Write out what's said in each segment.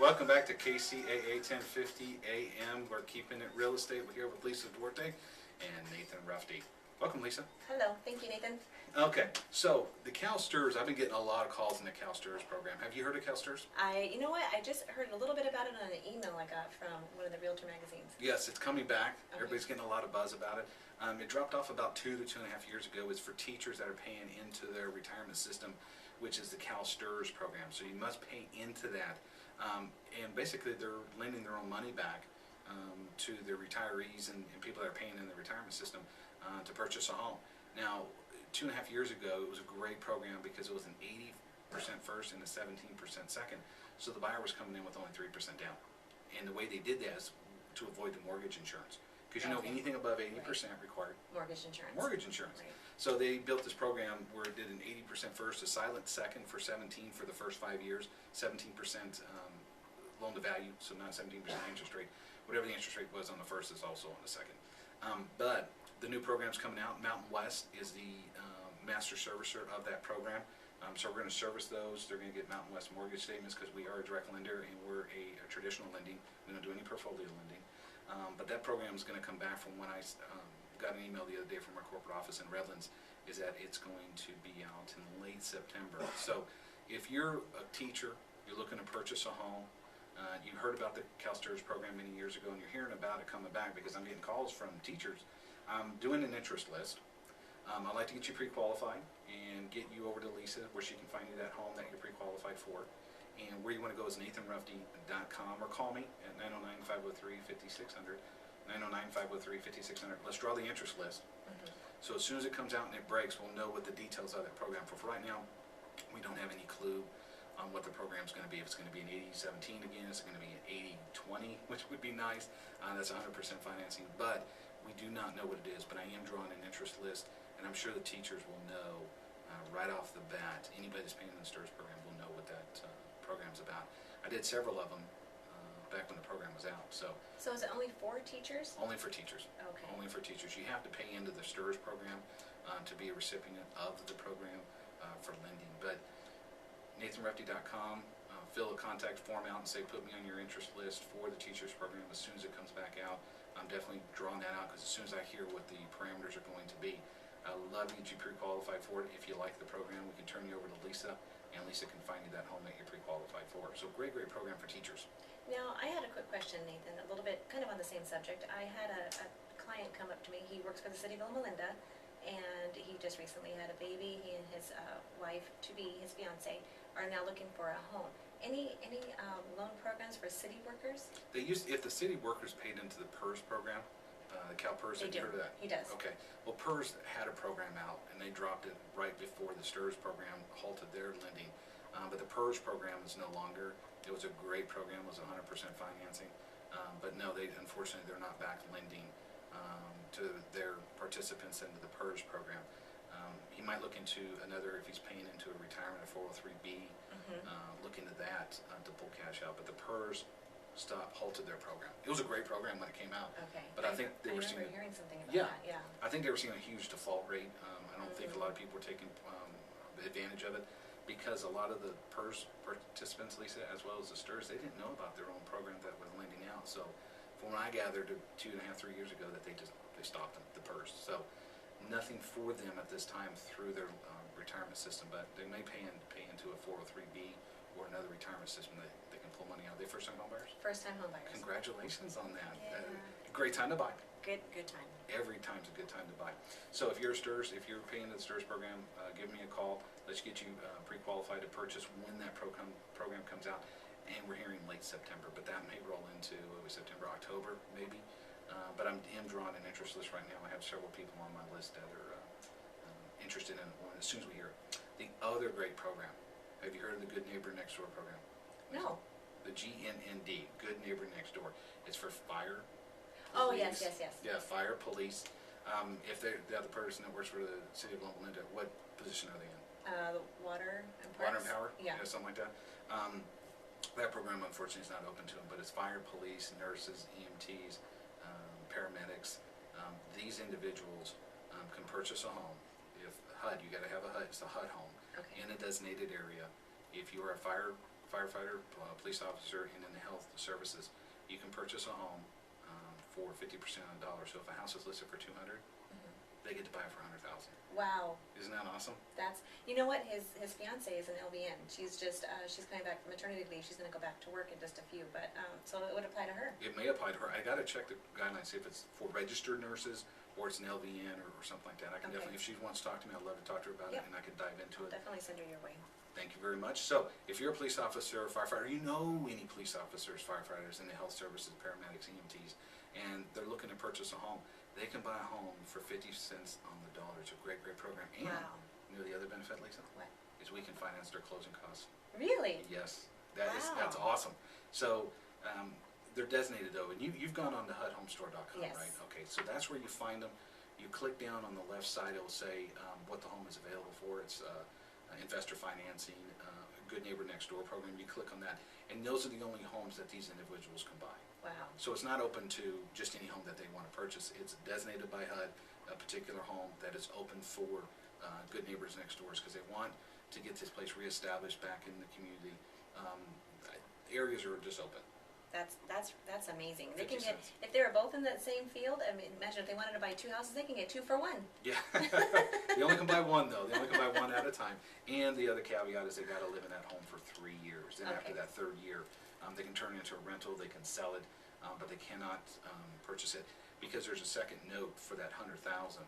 Welcome back to KCAA 1050 AM. We're keeping it real estate. We're here with Lisa Duarte and Nathan Rufty. Welcome, Lisa. Hello. Thank you, Nathan. Okay, so the Calstrs, I've been getting a lot of calls in the Calstrs program. Have you heard of Calstrs? You know what? I just heard a little bit about it on an email I got from one of the realtor magazines. Yes, it's coming back. Okay. Everybody's getting a lot of buzz about it. It dropped off about 2 to 2.5 years ago. It's for teachers that are paying into their retirement system, which is the Calstrs program. So you must pay into that. And basically they're lending their own money back to their retirees and people that are paying in the retirement system to purchase a home. Now, 2.5 years ago, it was a great program because it was an 80% first and a 17% second. So the buyer was coming in with only 3% down. And the way they did that is to avoid the mortgage insurance. Because you know, anything above 80% required Mortgage insurance. mortgage insurance. Right. So they built this program where it did an 80% first, a silent second for 17 for the first 5 years, 17% loan to value, so not 17% interest rate. Whatever the interest rate was on the first is also on the second. But the new program's coming out. Mountain West is the master servicer of that program. So we're going to service those. They're going to get Mountain West mortgage statements because we are a direct lender and we're a traditional lending. We don't do any portfolio lending. But that program is going to come back from when I got an email the other day from our corporate office in Redlands, is that it's going to be out in late September. So if you're a teacher, you're looking to purchase a home, you heard about the Calstrs program many years ago and you're hearing about it coming back because I'm getting calls from teachers. I'm doing an interest list. I'd like to get you pre-qualified and get you over to Lisa where she can find you that home that you're pre-qualified for. And where you want to go is nathanrufty.com or call me at 909-503-5600, 909-503-5600. Let's draw the interest list. So as soon as it comes out and it breaks, we'll know what the details of that program. For right now, we don't have any clue on what the program's going to be. If it's going to be an 80-17 again, it's going to be an 80-20, which would be nice. That's 100% financing, but we do not know what it is. But I am drawing an interest list, and I'm sure the teachers will know right off the bat. Anybody that's paying in the STRS program will know what that program's about. I did several of them back when the program was out. So is it only for teachers? Only for teachers. Okay. Only for teachers. You have to pay into the STRS program to be a recipient of the program for lending. But nathanrufty.com, fill a contact form out and say put me on your interest list for the teachers program as soon as it comes back out. I'm definitely drawing that out because as soon as I hear what the parameters are going to be, I'd love to get you pre-qualified for it. If you like the program, we can turn you over to Lisa, and Lisa can find you that home that you're pre-qualified for. So great program for teachers. Now, I had a quick question, Nathan, a little bit kind of on the same subject. I had a client come up to me. He works for the city of Loma Linda, and he just recently had a baby. He and his wife-to-be, his fiance, are now looking for a home. Any loan programs for city workers? They used, if the city workers paid into the PERS program, the CalPERS, have you heard of that? He does. Okay. Well, PERS had a program out, and they dropped it right before the STRS program halted their lending. But the PERS program is no longer. It was a great program. It was 100% financing. But no, unfortunately, they're not back lending to their participants into the PERS program. He might look into another, if he's paying into a retirement, a 403B, look into that to pull cash out. But the PERS halted their program. It was a great program when it came out. Okay. But I think they were seeing hearing something about that. Yeah. I think they were seeing a huge default rate. I don't think a lot of people were taking advantage of it because a lot of the PERS participants, Lisa, as well as the STRS, they didn't know about their own program that was lending out. So from when I gathered 2.5, 3 years ago that they stopped the PERS. So nothing for them at this time through their retirement system, but they may pay into a 403B or another retirement system that they can pull money out. Are they first-time home buyers? First-time home buyers. Congratulations on that. Yeah. Great time to buy. Good time. Every time's a good time to buy. So if you're a STRS, if you're paying into the STRS program, give me a call. Let's get you pre-qualified to purchase when that program comes out. And we're hearing late September, but that may roll into September, October, maybe. But I am drawing an interest list right now. I have several people on my list that are interested in one as soon as we hear it. The other great program, have you heard of the Good Neighbor Next Door program? No. The GNND, Good Neighbor Next Door. It's for fire. Oh, police. yes. Yeah, fire, police. If they're the other person that works for the city of Loma Linda, what position are they in? Water and parks. Water and power? Yeah. Something like that. That program, unfortunately, is not open to them, but it's fire, police, nurses, EMTs, paramedics. These individuals can purchase a home. If HUD, you got to have a HUD. It's a HUD home in a designated area. If you are a firefighter, police officer, and in the health services, you can purchase a home for 50% on the dollar. So if a house is listed for 200, they get to buy it for 100,000. Wow. Isn't that awesome? That's, you know what, his fiance is an LVN. She's just, she's coming back from maternity leave. She's gonna go back to work in just a few, but, so it would apply to her. It may apply to her. I gotta check the guidelines, see if it's for registered nurses or it's an LVN or something like that. I can definitely, if she wants to talk to me, I'd love to talk to her about it, and I could dive into it. Definitely send her your way. Thank you very much. So, if you're a police officer or firefighter, you know any police officers, firefighters in the health services, paramedics, EMTs, and they're looking to purchase a home, they can buy a home for 50 cents on the dollar. It's a great, great program. And Wow. you know the other benefit, Lisa? What? Is we can finance their closing costs. Really? Yes, that's Wow. awesome. So they're designated though, and you've gone on to HUDHomestore.com, Yes. right? Okay, so that's where you find them. You click down on the left side, it'll say what the home is available for. It's investor financing, Good Neighbor Next Door program. You click on that, and those are the only homes that these individuals can buy. Wow. So it's not open to just any home that they want to purchase. It's designated by HUD, a particular home that is open for Good Neighbors Next Doors, because they want to get this place reestablished back in the community. Areas are just open. That's amazing. They 50 can get, cents. if they were both in that same field, I mean, imagine if they wanted to buy 2 houses, they can get 2 for 1. Yeah, they only can buy one though. They only can buy one at a time. And the other caveat is they got to live in that home for 3 years. And after Okay. that 3rd year, they can turn it into a rental. They can sell it, but they cannot purchase it because there's a second note for that 100,000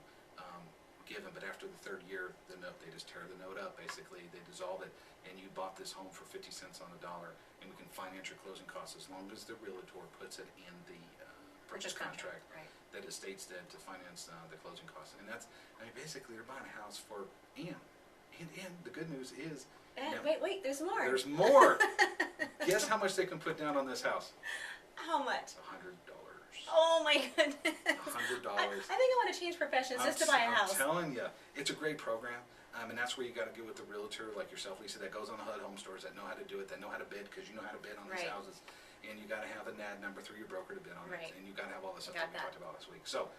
given. But after the 3rd year, the note, they just tear the note up. Basically, they dissolve it, and you bought this home for 50 cents on the dollar, and we can finance your closing costs as long as the realtor puts it in the purchase contract. Right. That it states that to finance the closing costs. And that's, I mean, basically they're buying a house for, and the good news is, And now, wait, there's more. there's more. Guess how much they can put down on this house? How much? $100. Oh my goodness. $100. I think I want to change professions just to buy a house. I'm telling you, it's a great program. And that's where you got to get with the realtor like yourself, Lisa, that goes on the HUD home stores, that know how to do it, that know how to bid, because you know how to bid on these Right. houses. And you got to have a NAD number through your broker to bid on Right. it. And you got to have all this stuff Got that we that. talked about last week. So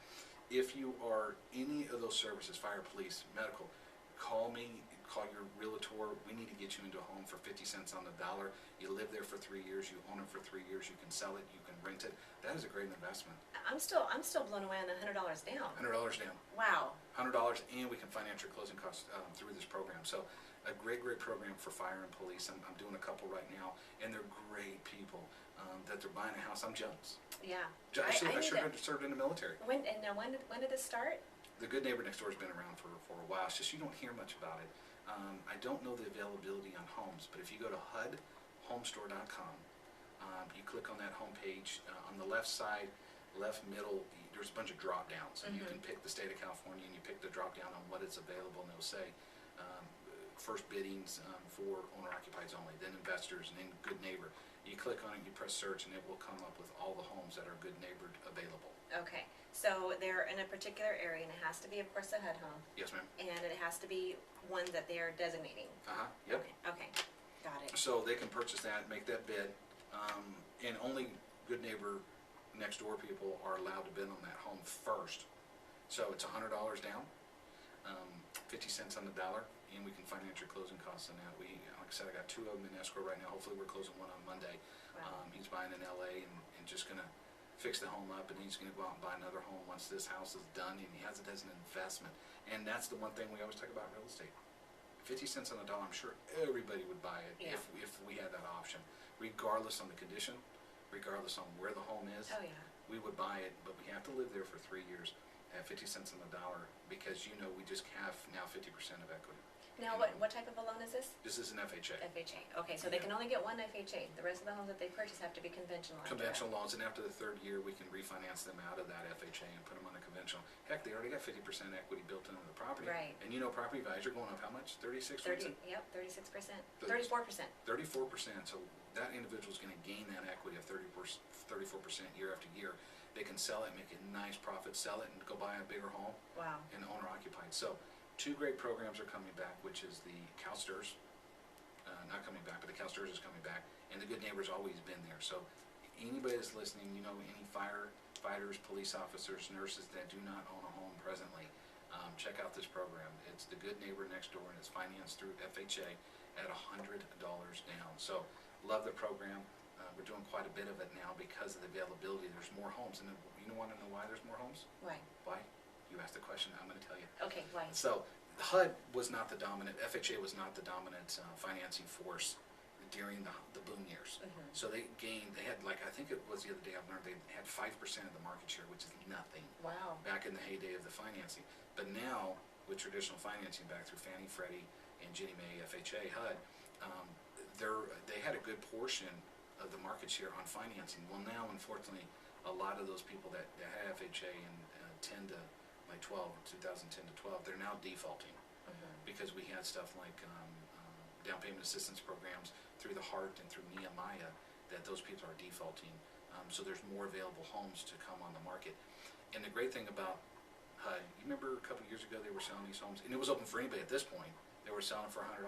if you are any of those services, fire, police, medical, call me, call your realtor. We need to get you into a home for 50 cents on the dollar. You live there for 3 years, you own it for 3 years, you can sell it, you can rent it. That is a great investment. I'm still blown away on the $100 down. $100 down. Wow. $100, and we can finance your closing costs through this program. So a great, great program for fire and police. I'm doing a couple right now, and they're great people that they're buying a house. I'm jealous. Yeah. I I need should to- have served in the military. When did this start? The Good Neighbor Next Door has been around for a while. It's just you don't hear much about it. I don't know the availability on homes, but if you go to HUDHomestore.com, you click on that home page. On the left side, left middle, there's a bunch of drop downs. And you can pick the state of California, and you pick the drop down on what is available, and it'll say first biddings for owner-occupieds only, then investors, and then Good Neighbor. You click on it, you press search, and it will come up with all the homes that are Good Neighbor available. Okay. So they're in a particular area, and it has to be, of course, a HUD home, Yes, ma'am? and it has to be one that they are designating. Yep. Okay. Got it. So they can purchase that, make that bid, and only Good Neighbor Next Door people are allowed to bid on that home first. So it's $100 down, 50 cents on the dollar, and we can finance your closing costs on that. Like I said, I got 2 of them in escrow right now. Hopefully we're closing one on Monday. Wow. He's buying in LA and just gonna fix the home up, and he's gonna go out and buy another home once this house is done, and he has it as an investment. And that's the one thing we always talk about in real estate. 50 cents on the dollar, I'm sure everybody would buy it Yeah. if we had that option. Regardless on the condition, regardless on where the home is, Oh, yeah. we would buy it, but we have to live there for 3 years at 50 cents on the dollar, because we just have now 50% of equity. Now, what type of a loan is this? This is an FHA. FHA. Okay, so they can only get one FHA. The rest of the homes that they purchase have to be conventional. after that. Conventional loans, and after the 3rd year, we can refinance them out of that FHA and put them on a conventional. Heck, they already got 50% equity built into the property. Right. And property values are going up how much? 36%? 36%, 34%. 34%, so that individual's gonna gain that equity of 34% year after year. They can sell it, make a nice profit, sell it, and go buy a bigger home Wow. and owner occupied. So 2 great programs are coming back, which is the Calstrs, not coming back, but the Calstrs is coming back, and the Good Neighbor's always been there. So anybody that's listening, any firefighters, police officers, nurses that do not own a home presently, check out this program. It's the Good Neighbor Next Door, and it's financed through FHA at $100 down. So Love the program. We're doing quite a bit of it now because of the availability. There's more homes, and you want to know why there's more homes? Why? Why? You asked the question, I'm going to tell you. Okay, why? So HUD was not the dominant, FHA was not the dominant financing force during the boom years. So they had like, I think it was the other day I learned they had 5% of the market share, which is nothing. Wow. Back in the heyday of the financing. But now, with traditional financing back through Fannie, Freddie, and Ginnie Mae, FHA, HUD, they had a good portion of the market share on financing. Well, now, unfortunately, a lot of those people that had FHA in 2010 to 12, they're now defaulting because we had stuff like down payment assistance programs through the HART and through Nehemiah that those people are defaulting. So there's more available homes to come on the market. And the great thing about HUD, you remember a couple of years ago they were selling these homes, and it was open for anybody at this point. They were selling for $100.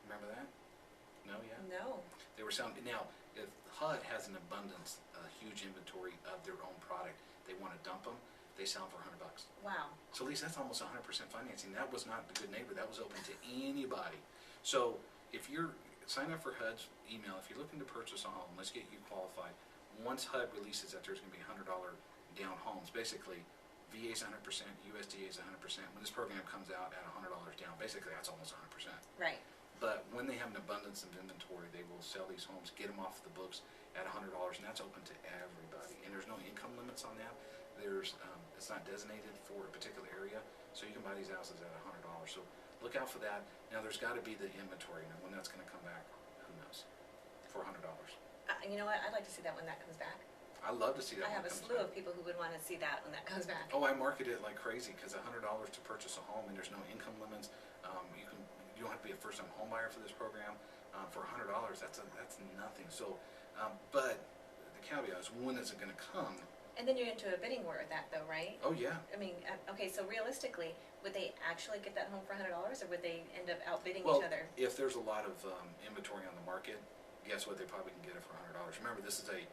Remember that? No, yeah? No. They were selling, now, if HUD has an abundance, a huge inventory of their own product, they want to dump them, they sell them for $100. Wow. So at least that's almost 100% financing. That was not the good neighbor, that was open to anybody. So if you're, sign up for HUD's email, if you're looking to purchase a home, let's get you qualified. Once HUD releases that there's going to be $100 down homes, basically VA's 100%, USDA's 100%. When this program comes out at $100 down, basically that's almost 100%. Right. But when they have an abundance of inventory, they will sell these homes, get them off the books at $100, and that's open to everybody. And there's no income limits on that. It's not designated for a particular area, so you can buy these houses at $100. So look out for that. Now there's got to be the inventory. Now when that's going to come back, who knows? For $100. You know what? I'd like to see that when that comes back. I love to see that. I have a slew of people who would want to see that when that comes back. Oh, I market it like crazy because $100 to purchase a home, and there's no income limits. You don't have to be a first-time home buyer for this program. For $100, that's nothing. So, but the caveat is, when is it going to come? And then you're into a bidding war with that, though, right? Oh yeah. I mean, okay. So realistically, would they actually get that home for $100, or would they end up outbidding Well, each other? if there's a lot of inventory on the market, guess what? They probably can get it for $100. Remember, this is a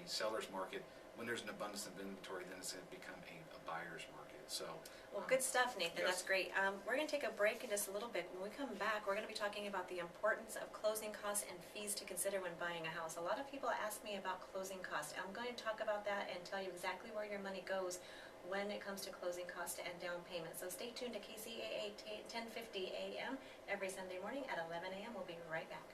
seller's market. When there's an abundance of inventory, then it's going to become a buyer's market. So. Well, good stuff, Nathan. Yes. That's great. We're going to take a break in just a little bit. When we come back, we're going to be talking about the importance of closing costs and fees to consider when buying a house. A lot of people ask me about closing costs. I'm going to talk about that and tell you exactly where your money goes when it comes to closing costs and down payment. So stay tuned to KCAA 1050 AM every Sunday morning at 11 a.m. We'll be right back.